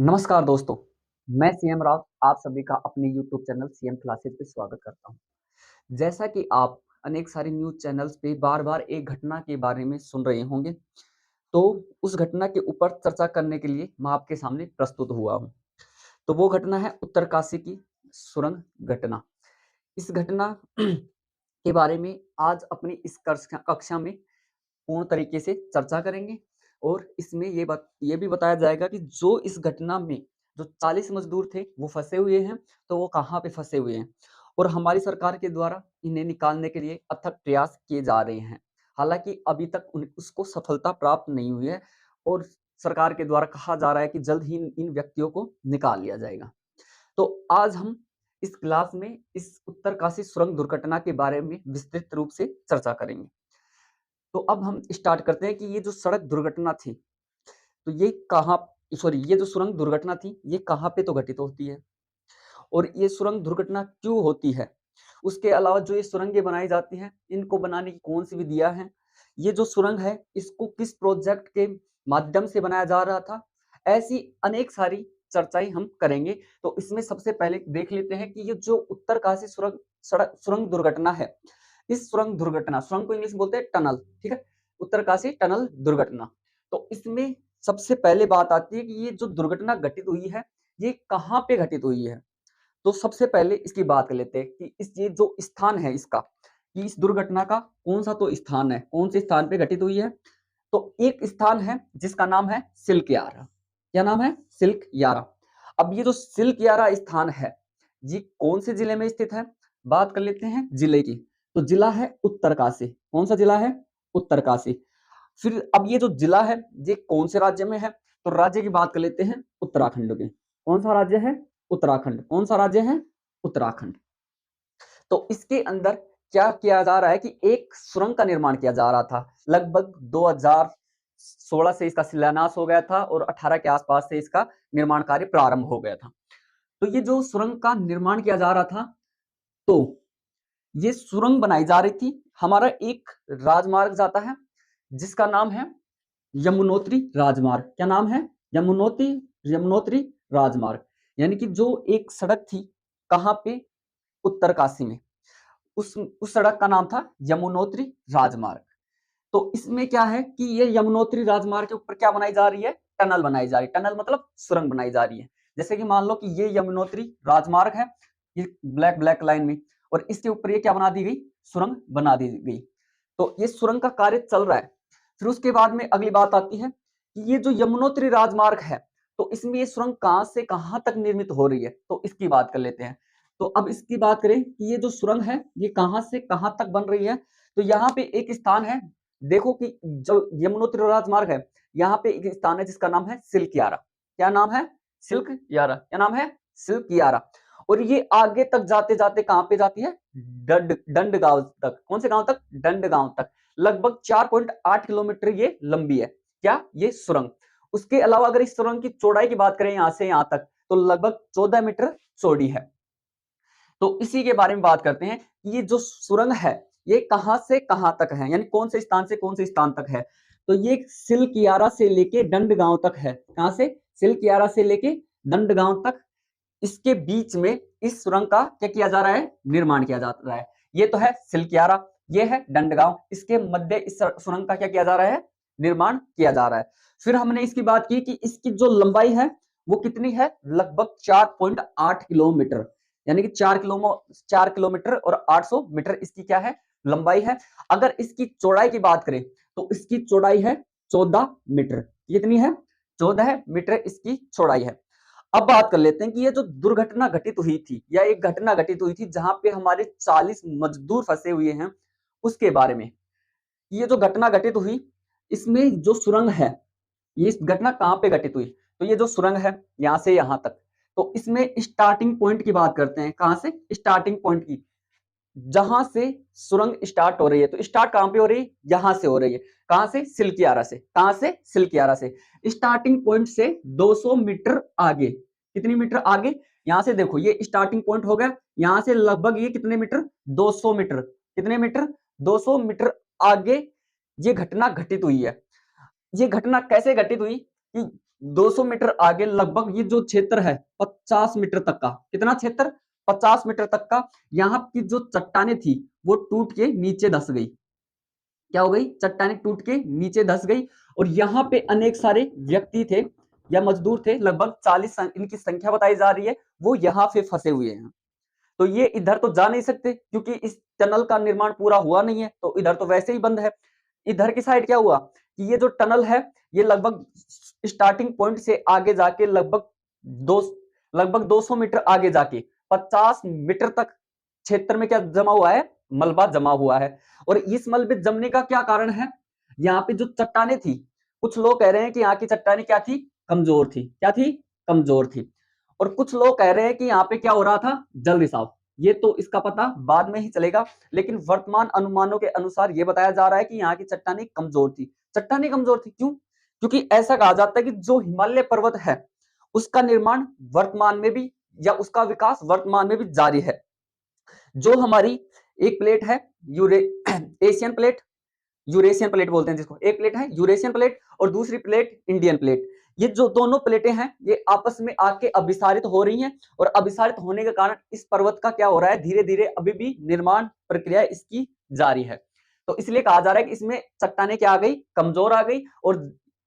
नमस्कार दोस्तों, मैं सीएम राव आप सभी का अपने यूट्यूब चैनल सीएम क्लासेस पे स्वागत करता हूँ। जैसा कि आप अनेक सारे न्यूज़ चैनल्स पे बार-बार एक घटना के बारे में सुन रहे होंगे, तो उस घटना के ऊपर चर्चा करने के लिए मैं आपके सामने प्रस्तुत हुआ हूँ। तो वो घटना है उत्तरकाशी की सुरंग घटना। इस घटना के बारे में आज अपनी इस कक्षा में पूर्ण तरीके से चर्चा करेंगे और इसमें ये भी बताया जाएगा कि जो इस घटना में जो 40 मज़दूर थे, वो फँसे हुए हैं, तो वो कहाँ पे फँसे हुए हैं और हमारी सरकार के द्वारा इन्हें निकालने के लिए अथक प्रयास किए जा रहे हैं। हालाँकि अभी तक उन उसको सफलता प्राप्त नहीं हुई है और सरकार के द्वारा कहा जा रहा है कि जल्द ही इन व्यक्तियों को निकाल लिया जाएगा। तो आज हम इस क्लास में इस उत्तरकाशी सुरंग दुर्घटना के बारे में विस्तृत रूप से चर्चा करेंगे। तो अब हम स्टार्ट करते हैं कि ये जो सड़क दुर्घटना थी, तो ये जो सुरंग दुर्घटना थी, ये कहाँ पे तो घटित होती है और ये सुरंग दुर्घटना क्यों होती है? उसके अलावा जो ये सुरंगें बनाई जाती हैं, इनको बनाने की कौन-सी विधियाँ हैं? ये जो सुरंग है, इसको किस प्रोजेक्ट के माध्यम से बनाया जा रहा था? ऐसी अनेक सारी चर्चाएँ हम करेंगे। तो इसमें सबसे पहले देख लेते हैं कि ये जो उत्तरकाशी सुरंग दुर्घटना है, इस सुरंग को इंग्लिश में बोलते हैं टनल, ठीक है? उत्तरकाशी टनल दुर्घटना। तो इसमें सबसे पहले बात आती है कि ये जो दुर्घटना घटित हुई है, ये कहाँ पे घटित हुई है? तो सबसे पहले इसकी बात कर लेते हैं कि ये जो स्थान है इसका, कि इस दुर्घटना का कौन-सा तो स्थान है, कौन से स्थान पे घटित हुई है? तो एक स्थान है जिसका नाम है सिल्क यारा। क्या नाम है? सिल्क यारा। अब ये जो सिल्क यारा स्थान है, ये कौन से जिले में स्थित है? बात कर लेते हैं जिले की। तो जिला है उत्तरकाशी। कौन-सा जिला है? उत्तरकाशी। फिर अब ये जो जिला है, ये कौन से राज्य में है? तो राज्य की बात कर लेते हैं उत्तराखंड के। कौन-सा राज्य है? उत्तराखंड। कौन-सा राज्य है? उत्तराखंड। तो इसके अंदर क्या किया जा रहा है कि एक सुरंग का निर्माण किया जा रहा था। लगभग 2016 से इसका शिलान्यास हो गया था और 18 के आसपास से इसका निर्माण कार्य प्रारंभ हो गया था। तो ये जो सुरंग का निर्माण किया जा रहा था, तो ये सुरंग बनाई जा रही थी। हमारा एक राजमार्ग जाता है, जिसका नाम है यमुनोत्री राजमार्ग। क्या नाम है? यमुनोत्री यमुनोत्री राजमार्ग। यानी कि जो एक सड़क थी, कहाँ पे? उत्तरकाशी में। उस सड़क का नाम था यमुनोत्री राजमार्ग। तो इसमें क्या है कि ये यमुनोत्री राजमार्ग के ऊपर क्या बनाई जा रही है? टनल बनाई जा रही है। टनल मतलब सुरंग बनाई जा रही है। जैसे कि मान लो कि ये यमुनोत्री राजमार्ग है, ये ब्लैक ब्लैक लाइन में, और इसके ऊपर ये क्या बना दी गई? सुरंग बना दी गई। तो ये सुरंग का कार्य चल रहा है। फिर उसके बाद में अगली बात आती है कि ये जो यमुनोत्री राजमार्ग है, तो इसमें ये सुरंग कहाँ से कहाँ तक निर्मित हो रही है? तो इसकी बात कर लेते हैं। तो अब इसकी बात करें कि ये जो सुरंग है, ये कहाँ से कहाँ तक बन रही है? तो यहाँ पे एक स्थान है, देखो कि जो यमुनोत्री राजमार्ग है, यहाँ पे एक स्थान है जिसका नाम है सिल्क यारा। क्या नाम है? सिल्क यारा। क्या नाम है? सिल्क यारा। और ये आगे तक जाते-जाते कहाँ पे जाती है? डंड गाँव तक। कौन से गाँव तक? डंड गाँव तक। लगभग 4.8 किलोमीटर ये लंबी है। क्या? ये सुरंग। उसके अलावा अगर इस सुरंग की चौड़ाई की बात करें यहाँ से यहाँ तक, तो लगभग 14 मीटर चौड़ी है। तो इसी के बारे में बात करते हैं कि ये जो सुरंग है, ये कहाँ से कहाँ तक है, यानी कौन से स्थान से कौन से स्थान तक है। तो ये सिलकियारा से लेके दंड गांव तक है। कहाँ से? सिलकियारा से लेके दंड गांव तक। इसके बीच में इस सुरंग का क्या किया जा रहा है? निर्माण किया जा रहा है। ये तो है सिलकियारा, ये है दंडगांव, इसके मध्य इस सुरंग का क्या किया जा रहा है? निर्माण किया जा रहा है। फिर हमने इसकी बात की कि इसकी जो लंबाई है वो कितनी है? लगभग 4.8 किलोमीटर, यानी कि 4 किलोमीटर और 800 मीटर इसकी क्या है? लंबाई है। अगर इसकी चौड़ाई की बात करें तो इसकी चौड़ाई है 14 मीटर। कितनी है? 14 मीटर इसकी चौड़ाई है। अब बात कर लेते हैं कि ये जो दुर्घटना घटित हुई थी, या एक घटना घटित हुई थी जहां पे हमारे 40 मजदूर फंसे हुए हैं, उसके बारे में। ये जो घटना घटित हुई, इसमें जो सुरंग है, ये इस घटना कहाँ पे घटित हुई? तो ये जो सुरंग है यहाँ से यहाँ तक, तो इसमें स्टार्टिंग पॉइंट की बात करते हैं। कहाँ से? स्टार्टिंग पॉइंट की। जहां से सुरंग स्टार्ट हो रही है, तो स्टार्ट कहां पे हो रही है? यहां से हो रही है। कहां से? सिल्कियारा से। कहां से? सिल्कियारा से। स्टार्टिंग पॉइंट से 200 मीटर आगे। कितनी मीटर आगे? यहां से देखो, ये स्टार्टिंग पॉइंट हो गया, यहां से लगभग ये कितने मीटर? 200 मीटर। कितने मीटर? 200 मीटर आगे ये घटना घटित हुई है। ये घटना कैसे घटित हुई कि 200 मीटर आगे लगभग ये जो क्षेत्र है 50 मीटर तक का, कितना क्षेत्र, 50 मीटर तक का, यहाँ की जो चट्टाने थी वो टूट के नीचे धस गई। क्या हो गई, चट्टाने टूट के नीचे धस गई और यहाँ पे अनेक सारे व्यक्ति थे या मजदूर थे, लगभग 40 इनकी संख्या बताई जा रही है, वो यहाँ पे फंसे हुए हैं। तो ये इधर तो जा नहीं सकते क्योंकि इस टनल का निर्माण पूरा हुआ नहीं है, तो इधर तो वैसे ही बंद है। इधर की साइड क्या हुआ कि ये जो टनल है ये लगभग स्टार्टिंग पॉइंट से आगे जाके लगभग 200 मीटर आगे जाके 50 मीटर तक क्षेत्र में क्या जमा हुआ है, मलबा जमा हुआ है। और इस मलबे जमने का क्या कारण है, यहाँ पे जो चट्टाने थी, कुछ लोग कह रहे हैं कि यहाँ की चट्टाने क्या थी, कमजोर थी, क्या थी, कमजोर थी। और कुछ लोग कह रहे हैं कि यहाँ पे क्या हो रहा था, जल रिसाव। ये तो इसका पता बाद में ही चलेगा, लेकिन वर्तमान अनुमानों के अनुसार ये बताया जा रहा है कि यहाँ की चट्टाने कमजोर थी। चट्टाने कमजोर थी क्यों, क्योंकि ऐसा कहा जाता है कि जो हिमालय पर्वत है उसका निर्माण वर्तमान में भी या उसका विकास वर्तमान में भी जारी है। जो हमारी एक प्लेट है एशियन प्लेट, यूरेशियन प्लेट बोलते हैं जिसको, एक प्लेट है यूरेशियन प्लेट और दूसरी प्लेट इंडियन प्लेट। ये जो दोनों प्लेटें हैं ये आपस में आके अभिसारित हो रही हैं और अभिसारित होने के कारण इस पर्वत का क्या हो रहा है, धीरे धीरे अभी भी निर्माण प्रक्रिया इसकी जारी है। तो इसलिए कहा जा रहा है कि इसमें चट्टाने क्या आ गई, कमजोर आ गई। और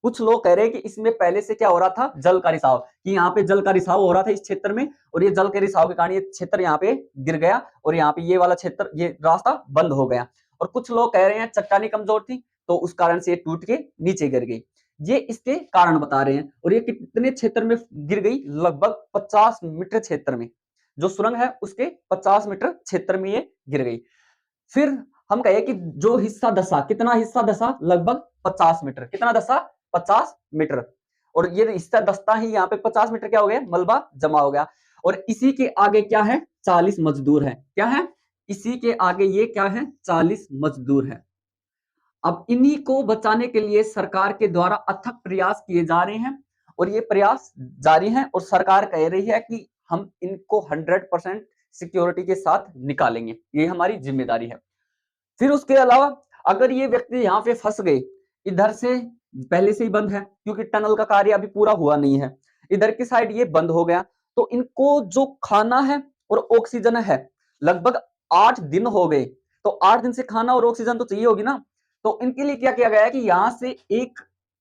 कुछ लोग कह रहे हैं कि इसमें पहले से क्या हो रहा था, जल का रिसाव, कि यहाँ पे जल का रिसाव हो रहा था इस क्षेत्र में और ये जल के रिसाव के कारण ये क्षेत्र यहाँ पे गिर गया और यहाँ पे ये वाला क्षेत्र, ये रास्ता बंद हो गया। और कुछ लोग कह रहे हैं चट्टानी कमजोर थी तो उस कारण से ये टूट के नीचे गिर गई। ये इसके कारण बता रहे हैं। और ये कितने क्षेत्र में गिर गई, लगभग 50 मीटर क्षेत्र में, जो सुरंग है उसके 50 मीटर क्षेत्र में ये गिर गई। फिर हम कहे कि जो हिस्सा दसा, कितना हिस्सा दसा, लगभग 50 मीटर, कितना दसा, 50 मीटर। और ये हिस्सा दसता ही यहाँ पे 50 मीटर क्या हो गया, मलबा जमा हो गया। और इसी के आगे क्या है, 40 मजदूर है, क्या है, इसी के आगे ये क्या है, 40 मजदूर है। अब इन्हीं को बचाने के लिए सरकार के द्वारा अथक प्रयास किए जा रहे हैं और ये प्रयास जारी हैं और सरकार कह रही है कि हम इनको 100% सिक्योरिटी के साथ निकालेंगे, ये हमारी जिम्मेदारी है। फिर उसके अलावा अगर ये व्यक्ति यहाँ पे फंस गए, इधर से पहले से ही बंद है क्योंकि टनल का कार्य अभी पूरा हुआ नहीं है, इधर की साइड ये बंद हो गया, तो इनको जो खाना है और ऑक्सीजन है, लगभग 8 दिन हो गए, तो 8 दिन से खाना और ऑक्सीजन तो चाहिए होगी ना। तो इनके लिए क्या किया गया है कि यहाँ से एक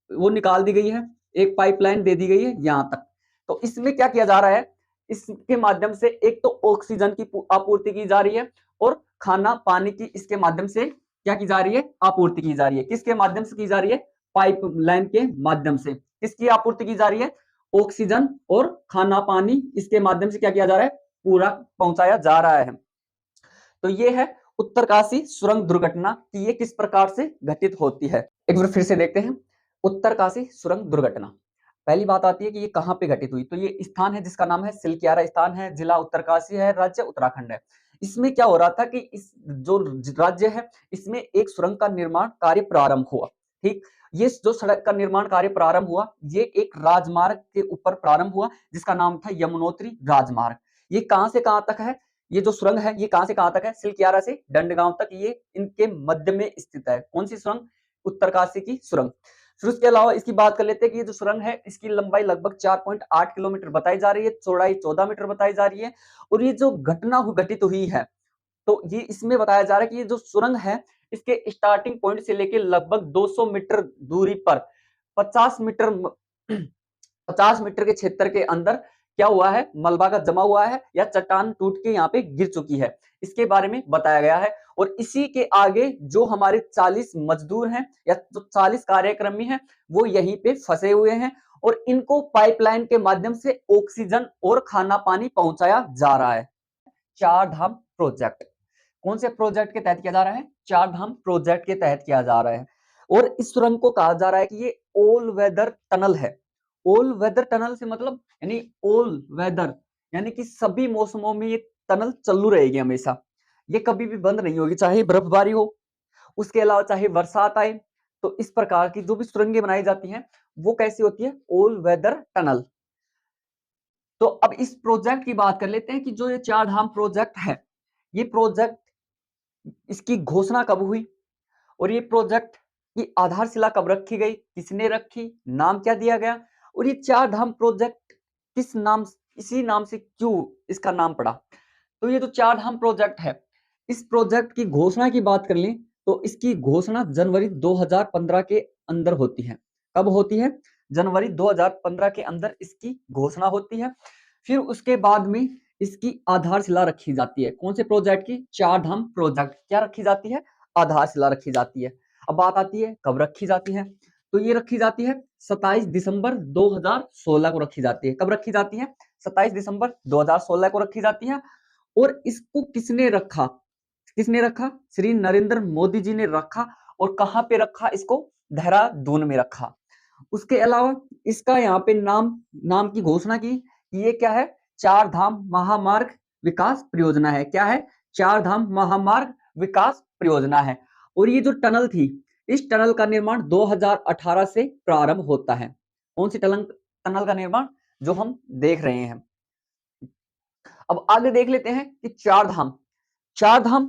वो निकाल दी गई है, एक पाइपलाइन दे दी गई है यहाँ तक। तो इसमें क्या किया जा रहा है, इसके माध्यम से एक तो ऑक्सीजन की आपूर्ति की जा रही है और खाना पानी की इसके माध्यम से क्या की जा रही है, आपूर्ति की जा रही है। किसके माध्यम से की जा रही है, पाइपलाइन के माध्यम से। किसकी आपूर्ति की जा रही है, ऑक्सीजन और खाना पानी, इसके माध्यम से क्या किया जा रहा है, पूरा पहुंचाया जा रहा है। तो ये है उत्तरकाशी सुरंग दुर्घटना कि ये किस प्रकार से घटित होती है। एक बार फिर से देखते हैं उत्तरकाशी सुरंग दुर्घटना। पहली बात आती है कि ये कहाँ पे घटित हुई, तो ये स्थान है जिसका नाम है सिलक्यारा स्थान है, जिला उत्तरकाशी है, राज्य उत्तराखंड है। इसमें क्या हो रहा था कि इस जो राज्य है इसमें एक सुरंग का निर्माण कार्य प्रारंभ हुआ। ठीक, ये जो सड़क का निर्माण कार्य प्रारंभ हुआ ये एक राजमार्ग के ऊपर प्रारंभ हुआ जिसका नाम था यमुनोत्री राजमार्ग। ये कहां से कहां तक है, ये जो सुरंग है ये कहां से कहां तक है, सिलक्यारा से डंडगांव तक, ये इनके मध्य में स्थित है। कौन सी सुरंग, उत्तरकाशी की सुरंग। फिर उसके अलावा इसकी बात कर लेते हैं कि ये जो सुरंग है इसकी लंबाई लगभग 4.8 किलोमीटर बताई जा रही है, चौड़ाई 14 मीटर बताई जा रही है। और ये जो घटना घटित हुई है तो ये इसमें बताया जा रहा है कि ये जो सुरंग है इसके स्टार्टिंग पॉइंट से लेके लगभग 200 मीटर दूरी पर 50 मीटर 50 मीटर के क्षेत्र के अंदर क्या हुआ है, मलबा का जमा हुआ है या चट्टान टूट के यहाँ पे गिर चुकी है, इसके बारे में बताया गया है। और इसी के आगे जो हमारे 40 मजदूर हैं या जो 40 कार्यक्रमी हैं वो यहीं पे फंसे हुए हैं और इनको पाइपलाइन के माध्यम से ऑक्सीजन और खाना पानी पहुंचाया जा रहा है। चार धाम प्रोजेक्ट, कौन से प्रोजेक्ट के तहत किया जा रहा है, चार धाम प्रोजेक्ट के तहत किया जा रहा है। और इस सुरंग को कहा जा रहा है कि ये ऑल वेदर टनल है। ऑल वेदर टनल से मतलब यानी ऑल वेदर यानी कि सभी मौसमों में ये टनल चालू रहेगी हमेशा, ये कभी भी बंद नहीं होगी, चाहे बर्फबारी हो, उसके अलावा चाहे बरसात आए। तो इस प्रकार की जो भी सुरंगें बनाई जाती हैं वो कैसी होती है, ऑल वेदर टनल। तो अब इस प्रोजेक्ट की बात कर लेते हैं कि जो ये चार धाम प्रोजेक्ट है, ये प्रोजेक्ट इसकी घोषणा कब हुई और ये प्रोजेक्ट की आधारशिला कब रखी गई, किसने रखी, नाम क्या दिया गया और ये चार धाम प्रोजेक्ट किस नाम, इसी नाम से क्यों इसका नाम पड़ा? तो ये जो चार धाम प्रोजेक्ट है, इस प्रोजेक्ट की घोषणा की बात कर लें तो इसकी घोषणा जनवरी 2015 के अंदर होती है। कब होती है? जनवरी 2015 के अंदर इसकी घोषणा होती है। फिर उसके बाद में इसकी आधारशिला रखी जाती है। कौन से प्रोजेक्ट की? चार धाम प्रोजेक्ट। क्या रखी जाती है? आधारशिला रखी जाती है। अब बात आती है कब रखी जाती है, तो ये रखी जाती है 27 दिसंबर 2016 को रखी जाती है। कब रखी जाती है? 27 दिसंबर 2016 को रखी जाती है। और इसको किसने रखा? किसने रखा? श्री नरेंद्र मोदी जी ने रखा। और कहां पे रखा इसको? देहरादून में रखा। उसके अलावा इसका यहाँ पे नाम की घोषणा की, ये क्या है? चार धाम महामार्ग विकास परियोजना है। क्या है? चार धाम महामार्ग विकास परियोजना है। और ये जो टनल थी, इस टनल का निर्माण 2018 से प्रारंभ होता है। कौन सी टनल का निर्माण? जो हम देख रहे हैं। अब आगे देख लेते हैं कि चार धाम, चार धाम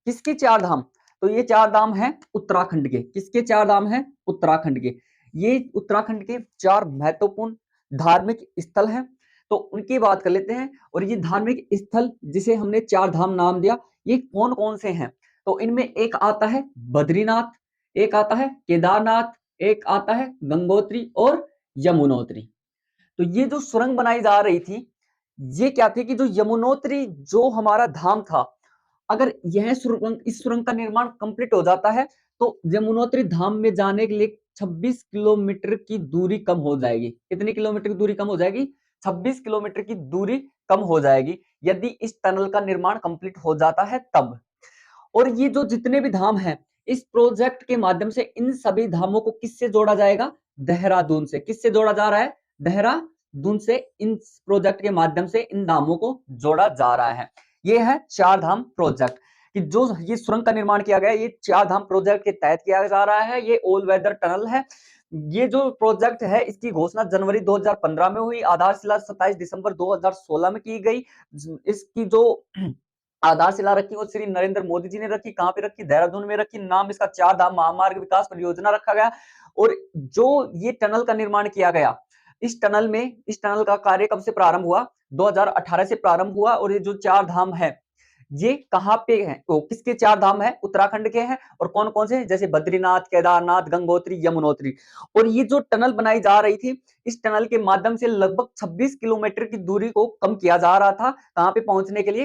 किसके चार धाम? तो ये चार धाम है उत्तराखंड के। किसके चार धाम है? उत्तराखंड के। ये उत्तराखंड के चार महत्वपूर्ण धार्मिक स्थल हैं, तो उनकी बात कर लेते हैं। और ये धार्मिक स्थल जिसे हमने चार धाम नाम दिया, ये कौन कौन से हैं? तो इनमें एक आता है बद्रीनाथ, एक आता है केदारनाथ, एक आता है गंगोत्री और यमुनोत्री। तो ये जो सुरंग बनाई जा रही थी, ये क्या थी कि जो यमुनोत्री जो हमारा धाम था, अगर यह सुरंग, इस सुरंग का निर्माण कंप्लीट हो जाता है तो यमुनोत्री धाम में जाने के लिए 26 किलोमीटर की दूरी कम हो जाएगी। कितनी किलोमीटर की दूरी कम हो जाएगी? 26 किलोमीटर की दूरी कम हो जाएगी यदि इस टनल का निर्माण कंप्लीट हो जाता है तब। और ये जो जितने भी धाम हैं, इस प्रोजेक्ट के माध्यम से इन सभी धामों को किससे जोड़ा जाएगा? देहरादून से। किससे जोड़ा जा रहा है? देहरादून से इन प्रोजेक्ट के माध्यम से इन धामों को जोड़ा जा रहा है। ये है चार धाम प्रोजेक्ट कि जो ये सुरंग का निर्माण किया गया, ये चार धाम प्रोजेक्ट के तहत किया जा रहा है। ये ऑल वेदर टनल है। ये जो प्रोजेक्ट है इसकी घोषणा जनवरी 2015 में हुई, आधारशिला 27 दिसंबर 2016 में की गई। इसकी जो आधारशिला रखी वो श्री नरेंद्र मोदी जी ने रखी। कहां पे रखी? देहरादून में रखी। नाम इसका चार धाम महामार्ग विकास परियोजना रखा गया। और जो ये टनल का निर्माण किया गया, इस टनल का कार्य कब से प्रारंभ हुआ? 2018 से प्रारंभ हुआ। और ये जो चार धाम है, ये कहां पे है? तो किसके चार धाम है? उत्तराखंड के हैं। और कौन कौन से? जैसे बद्रीनाथ, केदारनाथ, गंगोत्री, यमुनोत्री। और ये जो टनल बनाई जा रही थी, इस टनल के माध्यम से लगभग 26 किलोमीटर की दूरी को कम किया जा रहा था। कहां पे पहुंचने के लिए?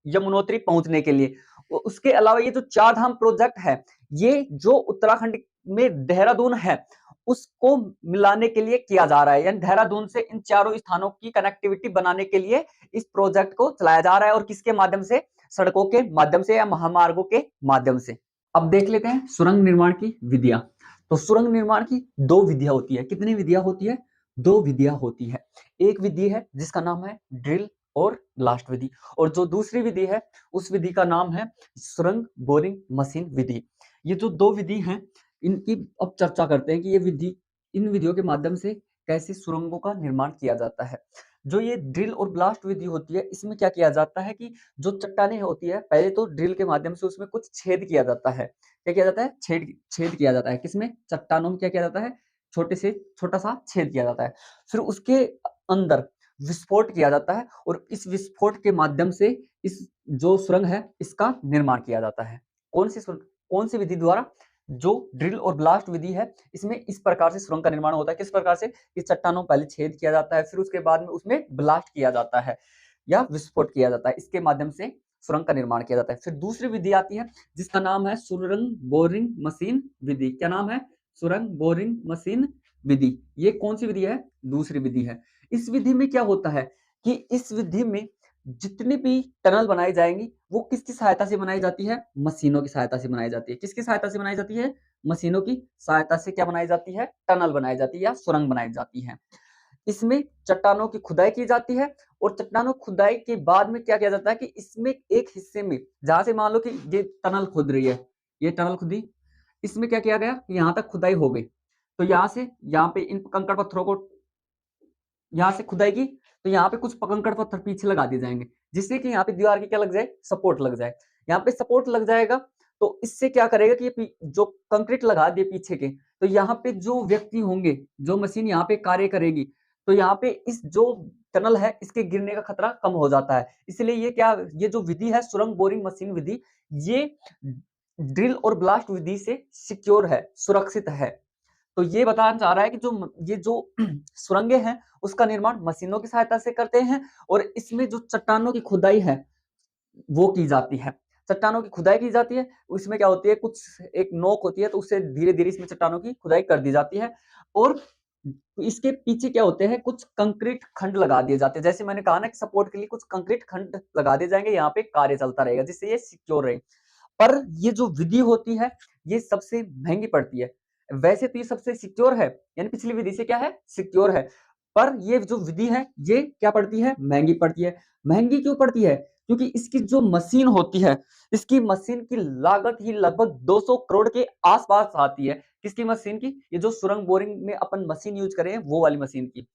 यमुनोत्री पहुंचने के लिए। उसके अलावा ये जो चार धाम प्रोजेक्ट है, ये जो उत्तराखंड में देहरादून है उसको मिलाने के लिए किया जा रहा है। यानी देहरादून से इन चारों स्थानों की कनेक्टिविटी बनाने के लिए इस प्रोजेक्ट को चलाया जा रहा है। और किसके माध्यम से? सड़कों के माध्यम से या महामार्गों के माध्यम से। अब देख लेते हैं सुरंग निर्माण की विधियां। तो सुरंग निर्माण की दो विधियां होती है। कितनी विधियां होती है? दो विधियां होती है। एक विधि है जिसका नाम है ड्रिल और ब्लास्ट विधि, और जो दूसरी विधि है उस विधि का नाम है सुरंग बोरिंग मशीन विधि। ये जो दो विधि हैं, इनकी अब चर्चा करते हैं कि ये इन विधियों के माध्यम से कैसे सुरंगों का निर्माण किया जाता है। जो ये ड्रिल और ब्लास्ट विधि होती है, इसमें क्या किया जाता है कि जो चट्टानें होती है, पहले तो ड्रिल के माध्यम से उसमें कुछ छेद किया जाता है। क्या किया जाता है? छेद किया जाता है। किसमें? चट्टानों में क्या किया जाता है? छोटा सा छेद किया जाता है। फिर उसके अंदर विस्फोट किया जाता है और इस विस्फोट के माध्यम से इस जो सुरंग है इसका निर्माण किया जाता है। कौन सी विधि द्वारा? जो ड्रिल और ब्लास्ट विधि है, इसमें इस प्रकार से सुरंग का निर्माण होता है। किस प्रकार से? इस चट्टानों पहले छेद किया जाता है, फिर उसके बाद में उसमें ब्लास्ट किया जाता है या विस्फोट किया जाता है। इसके माध्यम से सुरंग का निर्माण किया जाता है। फिर दूसरी विधि आती है जिसका नाम है सुरंग बोरिंग मशीन विधि। क्या नाम है? सुरंग बोरिंग मशीन विधि। ये कौन सी विधि है? दूसरी विधि है। इस विधि में क्या होता है कि इस विधि में जितनी भी टनल बनाई जाएंगी वो किसकी सहायता से बनाई जाती है? मशीनों की सहायता से बनाई जाती है। किसकी सहायता से बनाई जाती है? मशीनों की सहायता से क्या बनाई जाती है? टनल बनाई जाती है या सुरंग बनाई जाती है। इसमें चट्टानों की खुदाई की जाती है और चट्टानों खुदाई के बाद में क्या किया जाता है कि इसमें एक हिस्से में, जहां से मान लो कि ये टनल खुद रही है, ये टनल खुदी, इसमें क्या किया गया? यहां तक खुदाई हो गई, तो यहां से यहाँ पे इन कंकड़ पत्थरों को यहाँ से खुदाई की, तो यहाँ पे कुछ कंकड़ पत्थर पीछे लगा दिए जाएंगे जिससे कि यहाँ पे दीवार की क्या लग जाए? सपोर्ट लग जाए। यहाँ पे सपोर्ट लग जाएगा तो इससे क्या करेगा कि जो कंक्रीट लगा दिए पीछे के, तो यहाँ पे जो व्यक्ति होंगे, जो मशीन यहाँ पे कार्य करेगी, तो यहाँ पे इस जो टनल है इसके गिरने का खतरा कम हो जाता है। इसलिए ये जो विधि है सुरंग बोरिंग मशीन विधि, ये ड्रिल और ब्लास्ट विधि से सिक्योर है, सुरक्षित है। तो ये बताना चाह रहा है कि ये जो सुरंगें हैं उसका निर्माण मशीनों की सहायता से करते हैं और इसमें जो चट्टानों की खुदाई है वो की जाती है। चट्टानों की खुदाई की जाती है, उसमें क्या होती है, कुछ एक नोक होती है, तो उससे धीरे-धीरे इसमें चट्टानों की खुदाई कर दी जाती है और इसके पीछे क्या होते हैं, कुछ कंक्रीट खंड लगा दिए जाते हैं। जैसे मैंने कहा ना कि सपोर्ट के लिए कुछ कंक्रीट खंड लगा दिए जाएंगे, यहाँ पे कार्य चलता रहेगा जिससे ये सिक्योर रहे। पर ये जो विधि होती है ये सबसे महंगी पड़ती है। वैसे तो ये सबसे सिक्योर है, यानी पिछली विधि से क्या है, सिक्योर है, पर ये जो विधि है ये क्या पड़ती है, महंगी पड़ती है। महंगी क्यों पड़ती है? क्योंकि इसकी जो मशीन होती है, इसकी मशीन की लागत ही लगभग 200 करोड़ के आसपास आती है। किसकी मशीन की? ये जो सुरंग बोरिंग में अपन मशीन यूज कर रहे हैं वो वाली मशीन की।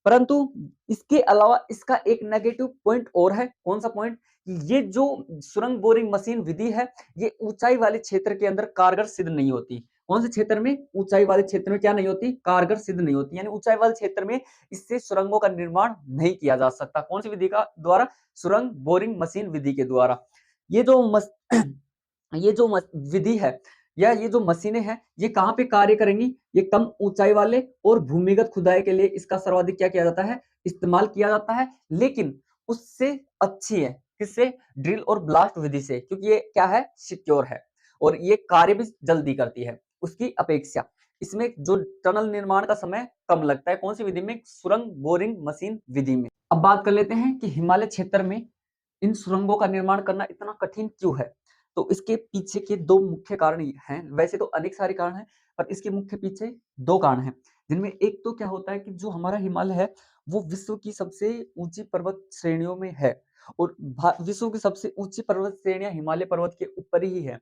परंतु इसके अलावा इसका एक नेगेटिव पॉइंट और है। कौन सा पॉइंट? ये जो सुरंग बोरिंग मशीन विधि है ये ऊंचाई वाले क्षेत्र के अंदर कारगर सिद्ध नहीं होती। कौन से क्षेत्र में? ऊंचाई वाले क्षेत्र में क्या नहीं होती, कारगर सिद्ध नहीं होती। यानी ऊंचाई वाले क्षेत्र में इससे सुरंगों का निर्माण नहीं किया जा सकता। कौन सी विधि का द्वारा? सुरंग बोरिंग मशीन विधि के द्वारा। ये जो मस, ये जो विधि है या ये जो मशीनें हैं ये कहाँ पे कार्य करेंगी? ये कम ऊंचाई वाले और भूमिगत खुदाई के लिए इसका सर्वाधिक क्या किया जाता है, इस्तेमाल किया जाता है। लेकिन उससे अच्छी है किससे? ड्रिल और ब्लास्ट विधि से, क्योंकि ये क्या है, सिक्योर है और ये कार्य भी जल्दी करती है उसकी अपेक्षा। इसमें जो टनल निर्माण का समय कम लगता है। कौन सी विधि में? सुरंग बोरिंग मशीन विधि में। अब बात कर लेते हैं कि हिमालय क्षेत्र में इन सुरंगों का निर्माण करना इतना कठिन क्यों है? तो इसके पीछे के दो मुख्य कारण हैं। वैसे तो अनेक सारे कारण हैं, पर इसके मुख्य पीछे दो कारण हैं, जिनमें एक तो क्या होता है कि जो हमारा हिमालय है वो विश्व की सबसे ऊंची पर्वत श्रेणियों में है और विश्व की सबसे ऊंची पर्वत श्रेणियां हिमालय पर्वत के ऊपर ही है।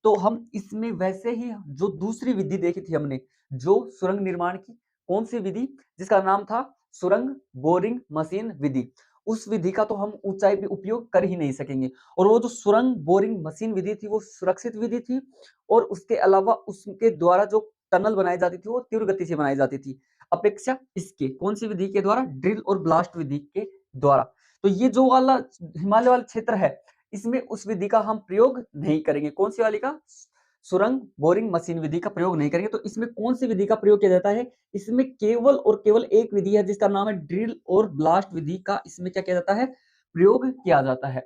तो हम इसमें वैसे ही जो दूसरी विधि देखी थी हमने, जो सुरंग निर्माण की, कौन सी विधि? जिसका नाम था सुरंग बोरिंग मशीन विधि। उस विधि का तो हम ऊंचाई पे उपयोग कर ही नहीं सकेंगे और वो जो सुरंग बोरिंग मशीन विधि थी वो सुरक्षित विधि थी और उसके अलावा उसके द्वारा जो टनल बनाई जाती थी वो तीव्र गति से बनाई जाती थी अपेक्षा इसके। कौन सी विधि के द्वारा? ड्रिल और ब्लास्ट विधि के द्वारा। तो ये जो वाला हिमालय वाला क्षेत्र है इसमें उस विधि का हम प्रयोग नहीं करेंगे। कौन सी वाली का? सुरंग बोरिंग मशीन विधि का प्रयोग नहीं करेंगे। तो इसमें कौन सी विधि का प्रयोग किया जाता है? इसमें केवल और केवल एक विधि है जिसका नाम है ड्रिल और ब्लास्ट विधि का इसमें क्या किया जाता है? प्रयोग किया जाता है।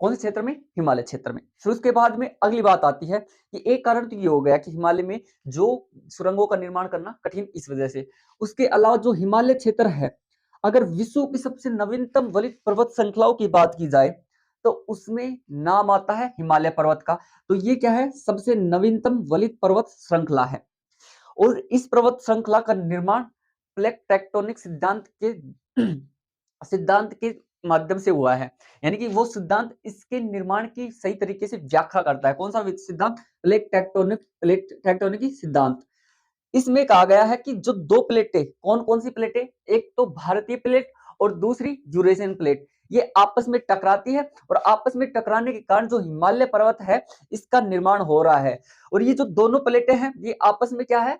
कौन से क्षेत्र में? हिमालय क्षेत्र में। फिर उसके बाद में अगली बात आती है कि एक कारण तो ये हो गया कि हिमालय में जो सुरंगों का निर्माण करना कठिन इस वजह से। उसके अलावा जो हिमालय क्षेत्र है, अगर विश्व की सबसे नवीनतम वलित पर्वत श्रृंखलाओं की बात की जाए तो उसमें नाम आता है हिमालय पर्वत का। तो ये क्या है? सबसे नवीनतम वलित पर्वत श्रृंखला है और इस पर्वत श्रृंखला का निर्माण प्लेट टेक्टोनिक सिद्धांत के माध्यम से हुआ है। यानी कि वो सिद्धांत इसके निर्माण की सही तरीके से व्याख्या करता है। कौन सा सिद्धांत? प्लेट टेक्टोनिक सिद्धांत। इसमें कहा गया है कि जो दो प्लेटें, कौन कौन सी प्लेटें? एक तो भारतीय प्लेट और दूसरी यूरेशियन प्लेट, ये आपस में टकराती है और आपस में टकराने के कारण जो हिमालय पर्वत है इसका निर्माण हो रहा है। और ये जो दोनों प्लेटें हैं ये आपस में क्या है,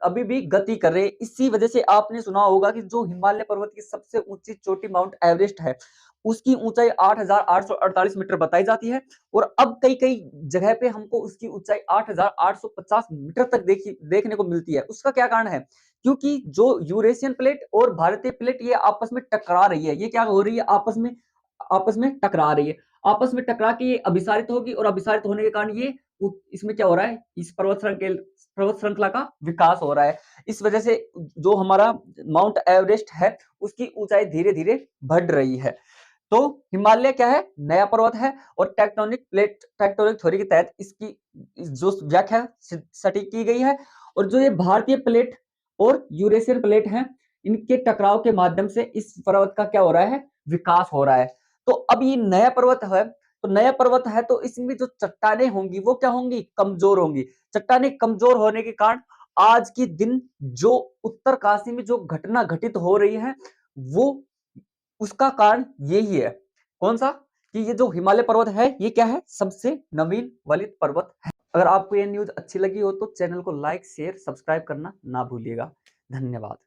अभी भी गति कर रहे हैं। इसी वजह से आपने सुना होगा कि जो हिमालय पर्वत की सबसे ऊंची चोटी माउंट एवरेस्ट है उसकी ऊंचाई 8,848 मीटर बताई जाती है और अब कई कई जगह पे हमको उसकी ऊंचाई 8,850 मीटर तक देखने को मिलती है। उसका क्या कारण है? क्योंकि जो यूरेशियन प्लेट और भारतीय प्लेट ये आपस में टकरा रही है। ये क्या हो रही है? आपस में टकरा रही है। आपस में टकरा के ये अभिसारित होगी और अभिसारित होने के कारण ये इसमें क्या हो रहा है? इस पर्वत श्रृंखला का विकास हो रहा है। इस वजह से जो हमारा माउंट एवरेस्ट है उसकी ऊंचाई धीरे धीरे बढ़ रही है। तो हिमालय क्या है? नया पर्वत है और टेक्टोनिक थ्योरी के तहत इसकी जो व्याख्या सटीक की गई है। और जो ये भारतीय प्लेट और यूरेशियन प्लेट हैं इनके टकराव के माध्यम से इस पर्वत का क्या हो रहा है? विकास हो रहा है। तो अब ये नया पर्वत है, तो नया पर्वत है तो इसमें जो चट्टानें होंगी वो क्या होंगी? कमजोर होंगी। चट्टानें कमजोर होने के कारण आज के दिन जो उत्तरकाशी में जो घटना घटित हो रही है वो उसका कारण यही है। कौन सा? कि ये जो हिमालय पर्वत है ये क्या है? सबसे नवीन वलित पर्वत है। अगर आपको ये न्यूज़ अच्छी लगी हो तो चैनल को लाइक, शेयर, सब्सक्राइब करना ना भूलिएगा। धन्यवाद।